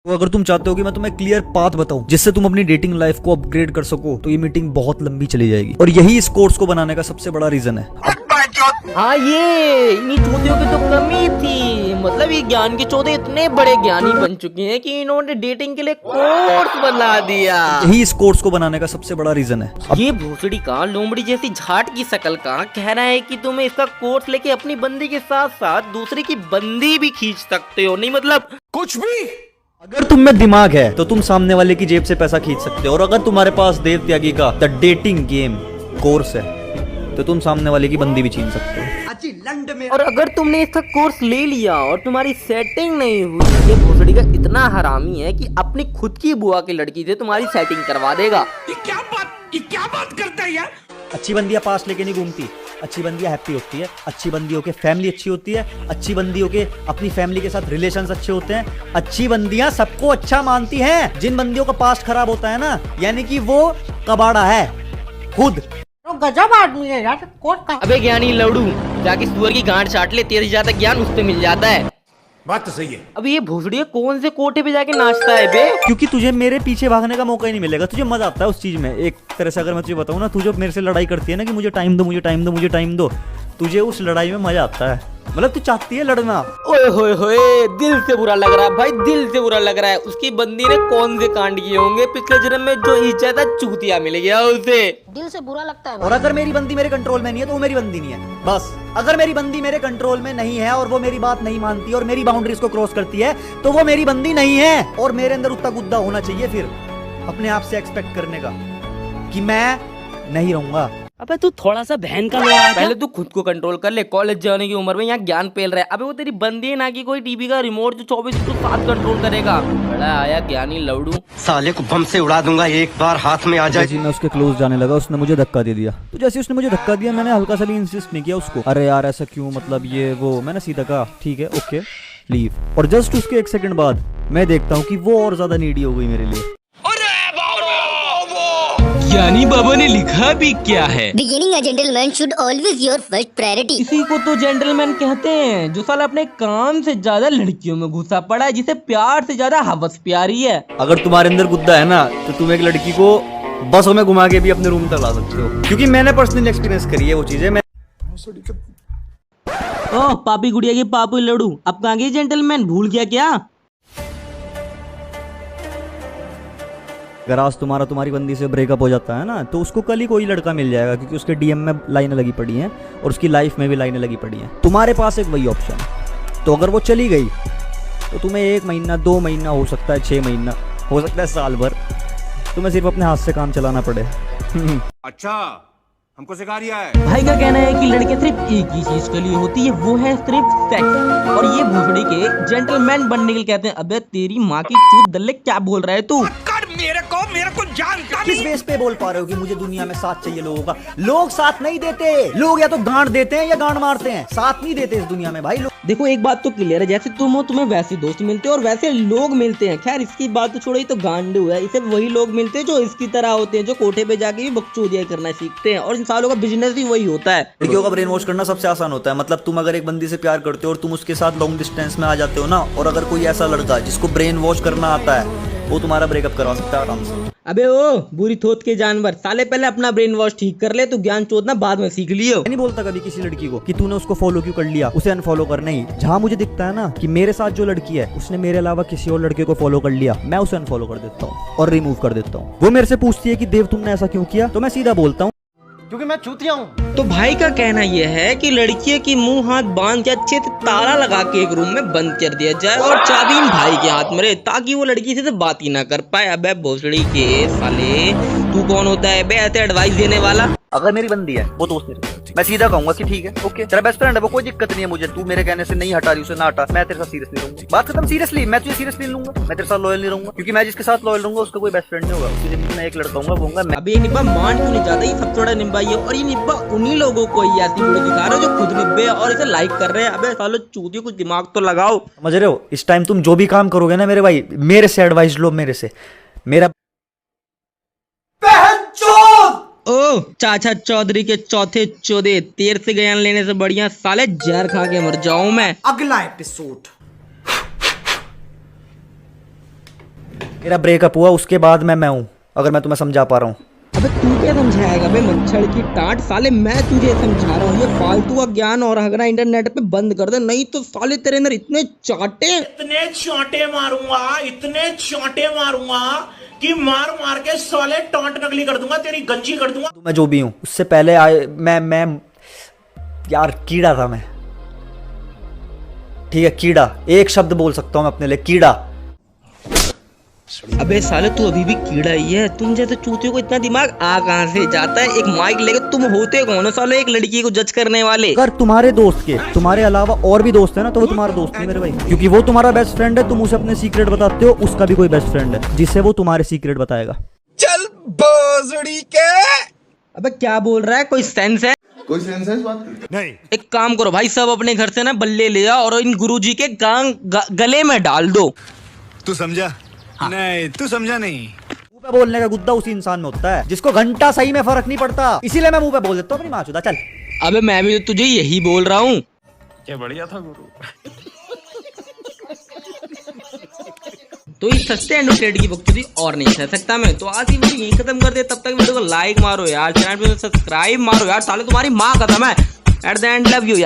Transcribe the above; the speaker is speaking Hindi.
तो अगर तुम चाहते हो कि मैं तुम्हें क्लियर पाथ बताऊं जिससे तुम अपनी डेटिंग लाइफ को अपग्रेड कर सको, तो ये मीटिंग बहुत लंबी चली जाएगी और यही इस कोर्स को बनाने का सबसे बड़ा रीजन है। हाँ, ये इन्हीं चौधरी की तो कमी थी। मतलब ये ज्ञान के चौधरी इतने बड़े ज्ञानी बन चुके हैं कि इन्होंने डेटिंग के लिए कोर्स बना दिया। यही इस कोर्स को बनाने का सबसे बड़ा रीजन है। ये भोसड़ी का लोमड़ी जैसी झाट की शक्ल का कह रहा है कि तुम इसका कोर्स लेके अपनी बंदी के साथ साथ दूसरे की बंदी भी खींच सकते हो। नहीं मतलब कुछ भी। अगर तुम में दिमाग है तो तुम सामने वाले की जेब से पैसा खींच सकते हो, और अगर तुम्हारे पास देव त्यागी का द डेटिंग गेम कोर्स है तो तुम सामने वाले की बंदी भी छीन सकते हो। और अगर तुमने इसका कोर्स ले लिया और तुम्हारी सेटिंग नहीं हुई, ये भोसड़ी का इतना हरामी है कि अपनी खुद की बुआ की लड़की से तुम्हारी सेटिंग करवा देगा। ये क्या बात करता है यार। अच्छी बंदियां पास लेके नहीं घूमती, अच्छी बंदियां हैप्पी होती है, अच्छी बंदियों के फैमिली अच्छी होती है, अच्छी बंदियों के अपनी फैमिली के साथ रिलेशंस अच्छे होते हैं, अच्छी बंदियां सबको अच्छा मानती हैं। जिन बंदियों का पास्ट खराब होता है ना, यानी कि वो कबाड़ा है खुद। तो गजब आदमी है यार। कोर्ट का अबे ज्ञानी लौड़ू, जाके सुअर की गांड चाट ले, तेरे से ज्यादा ज्ञान उससे मिल जाता है। बात तो सही है। अब ये भोसड़ी कौन से कोठे पे जाके नाचता है बे? क्योंकि तुझे मेरे पीछे भागने का मौका ही नहीं मिलेगा। तुझे मजा आता है उस चीज में। एक तरह से अगर मैं तुझे बताऊं ना, तू जो मेरे से लड़ाई करती है ना कि मुझे टाइम दो, मुझे टाइम दो, मुझे टाइम दो, तुझे उस लड़ाई में मजा आता है। मतलब तू चाहती है लड़ना। ओए होए होए, दिल से बुरा लग रहा है भाई, दिल से बुरा लग रहा है। उसकी बंदी ने कौन से कांड किए होंगे पिछले जन्म में जो इज्जत है चूतिया मिल गया उसे। दिल से बुरा लगता है। और अगर मेरी बंदी मेरे कंट्रोल में नहीं है तो वो मेरी बंदी नहीं है। बस अगर मेरी बंदी मेरे कंट्रोल में नहीं है और वो मेरी बात नहीं मानती और मेरी बाउंड्रीज को क्रॉस करती है तो वो मेरी बंदी नहीं है। और मेरे अंदर उतना गुद्दा होना चाहिए फिर अपने आप से एक्सपेक्ट करने का कि मैं नहीं रहूंगा। अबे तू थोड़ा सा बहन का लोड़ा है। पहले तू खुद को कंट्रोल कर ले। कॉलेज जाने की उम्र में यहाँ ज्ञान पेल रहा है। अबे वो तेरी बंदी है ना कि कोई टीवी का रिमोट जो 24/7 कंट्रोल करेगा। बड़ा आया ज्ञानी लौड़ू। साले को बम से उड़ा दूंगा एक बार हाथ में आ जाए। जी मैं उसके क्लोज जाने लगा, उसने मुझे धक्का दे दिया। तो जैसे उसने मुझे धक्का दिया, मैंने हल्का सा भी इंसिस्ट नहीं किया उसको, अरे यार ऐसा क्यों, मतलब ये वो, मैंने सीधा कहा ठीक है ओके लीव। और जस्ट उसके 1 सेकंड बाद मैं देखता हूँ कि वो और ज्यादा नीडी हो गई मेरे लिए। ज्ञानी बाबा ने लिखा भी क्या है? Beginning a gentleman should always your first priority. इसी को तो जेंटलमैन कहते हैं, जो साला अपने काम से ज्यादा लड़कियों में घुसा पड़ा है, जिसे प्यार से ज्यादा हवस प्यारी है। अगर तुम्हारे अंदर गुद्दा है ना तो तुम एक लड़की को बसों में घुमा के भी अपने रूम तक ला सकते हो, क्योंकि मैंने पर्सनली एक्सपीरियंस करी है वो चीजें। मैं ओह पापी गुड़िया की पापू लड़ू, अब कहाँ गई जेंटलमैन, भूल गया क्या? अगर आज तुम्हारी बंदी से ब्रेकअप हो जाता है ना तो उसको कल ही कोई लड़का मिल जाएगा, क्योंकि उसके डीएम में लाइनें लगी पड़ी हैं और उसकी लाइफ में भी लाइनें लगी पड़ी हैं। तुम्हारे पास एक वही ऑप्शन है। तो अगर वो चली गई तो तुम्हें 1 महीना 2 महीना हो सकता है 6 महीना हो सकता है साल भर, तुम्हें सिर्फ अपने हाथ से काम चलाना पड़े। अच्छा हमको सिखा रिया है। भाई का कहना है कि लड़के सिर्फ एक ही चीज के लिए होती है, वो है सिर्फ सेक्स। और ये भोसड़ी के जेंटलमैन बनने के लिए कहते हैं। अबे तेरी माँ की चूत दल्ले, क्या बोल रहा है तू? मेरे को जानता किस बेस पे बोल पा रहे हो कि मुझे दुनिया में साथ चाहिए लोगों का? लोग साथ नहीं देते, लोग या तो गांड देते हैं या गांड मारते हैं, साथ नहीं देते इस दुनिया में भाई लोग। देखो एक बात तो क्लियर है, जैसे तुम हो तुम्हें वैसे दोस्त मिलते हैं और वैसे लोग मिलते हैं। खैर इसकी बात तो छोड़ो, ये तो गांडू है। इसे वही लोग मिलते हैं जो इसकी तरह होते हैं, जो कोठे पे जाके भी बकचोदिया करना सीखते हैं, और इन सालों का बिजनेस भी वही होता है। लड़कियों का ब्रेन वॉश करना सबसे आसान होता है। मतलब तुम अगर एक बंदी से प्यार करते हो और तुम उसके साथ लॉन्ग डिस्टेंस में आ जाते हो ना, और अगर कोई ऐसा लड़का जिसको ब्रेन वॉश करना आता है वो तुम्हारा ब्रेकअप करवा सकता है आराम से। अबे ओ बुरी थोत के जानवर, साले पहले अपना ब्रेन वॉश ठीक कर ले, तू ज्ञान चोदना बाद में सीख लियो। मैं नहीं बोलता कभी किसी लड़की को कि तूने उसको फॉलो क्यों कर लिया, उसे अनफॉलो कर। नहीं, जहां मुझे दिखता है ना कि मेरे साथ जो लड़की है उसने मेरे अलावा किसी और लड़के को फॉलो कर लिया, मैं उसे अनफॉलो कर देता हूँ और रिमूव कर देता हूँ। वो मेरे से पूछती है कि देव तुमने ऐसा क्यों किया, तो मैं सीधा बोलता हूँ क्योंकि मैं चूतिया हूँ। तो भाई का कहना यह है कि लड़कियों की मुंह हाथ बांध के अच्छे से ताला लगा के एक रूम में बंद कर दिया जाए और चाबी इन भाई के हाथ में रहे, ताकि वो लड़की से बात ही ना कर पाए। अबे भोसड़ी के साले, तू कौन होता है बे ऐसे एडवाइस देने वाला? अगर मेरी बंदी है वो दोस्त नहीं, मैं सीधा कहूंगा कि ठीक है ओके तेरा बेस्ट फ्रेंड है वो, कोई दिक्कत नहीं है मुझे, तू मेरे कहने से नहीं हटा रही उसे ना हटा, मैं तेरे साथ सीरियस नहीं रहूंगा। बात खत्म। सीरियसली मैं तुझे सीरियसली लूंगा, मैं तेरे साथ लॉयल नहीं रहूंगा, क्योंकि मैं जिसके साथ लॉयल रहूंगा उसका कोई बेस्ट फ्रेंड नहीं होगा। उसकी जिंदगी में एक लड़का होगा वो होगा मैं। अभी ये निब्बा मान क्यों नहीं जाता? ये सब थोड़ा निब्बा ही है, और ये निब्बा उन्हीं लोगों को ही ऐसी वीडियो दिखा रहे हो जो खुद निब्बे है और इसे लाइक कर रहे हैं। अबे सालो चूतियों, कुछ दिमाग तो लगाओ। समझ रहे हो? इस टाइम तुम जो भी काम करोगे ना मेरे भाई, मेरे से एडवाइस लो, मेरे से। मेरा ओ चाचा चौधरी के चौथे चौदे, तेर से ज्ञान लेने से बढ़िया साले जहर खा के मर जाऊं मैं। अगला एपिसोड मेरा ब्रेकअप हुआ उसके बाद मैं हूँ, अगर मैं तुम्हें समझा पा रहा हूँ। अबे तू क्या समझाएगा बे मच्छर की टाट, साले मैं तुझे समझा रहा हूँ। ये फालतू का ज्ञान और हगना इंटरनेट पे बंद कर दे, नहीं तो साले तेरे अंदर इतने चाटे मारूंगा कि मार मार के साले टॉन्ट नकली कर दूंगा, तेरी गंजी कर दूंगा। मैं जो भी हूँ उससे पहले मैं यार कीड़ा था मैं, ठीक है कीड़ा, एक शब्द बोल सकता हूँ मैं अपने लिए, कीड़ा। अबे साले तू अभी भी कीड़ा ही है। तुम जैसे चूतियों को इतना दिमाग आ कहाँ से जाता है? एक माइक लेकर तुम होते कौन हो साले एक लड़की को जज करने वाले? अगर तुम्हारे दोस्त के तुम्हारे अलावा और भी दोस्त है ना, तो वो तुम्हारा दोस्त नहीं मेरे भाई, क्योंकि वो तुम्हारा बेस्ट फ्रेंड है। तुम उसे अपने सीक्रेट बताते हो, उसका भी कोई बेस्ट फ्रेंड है जिससे वो तुम्हारे सीक्रेट बताएगा। चल बोसड़ी के। अबे क्या बोल रहा है? कोई सेंस है? कोई सेंस है इस बात की? नहीं। एक काम करो भाई, सब अपने घर से ना बल्ले ले आओ और इन गुरुजी के गले में डाल दो। तू समझा? नहीं तू समझा नहीं। मुंह पे बोलने का गुद्दा उसी इंसान में होता है जिसको घंटा सही में फर्क नहीं पड़ता, इसीलिए मैं मुंह पे बोल देता हूँ अपनी माचुदा। चल अबे मैं भी तुझे यही बोल रहा हूँ। क्या बढ़िया था गुरु। तो इस सस्ते एंडोटेड की बकचोदी और नहीं सह सकता मैं, तो आज ही वीडियो यहीं खत्म कर दे। तब तक वीडियो को लाइक मारो यार, चैनल पे सब्सक्राइब मारो यार, साले तुम्हारी माँ खत्म है। At the end love you.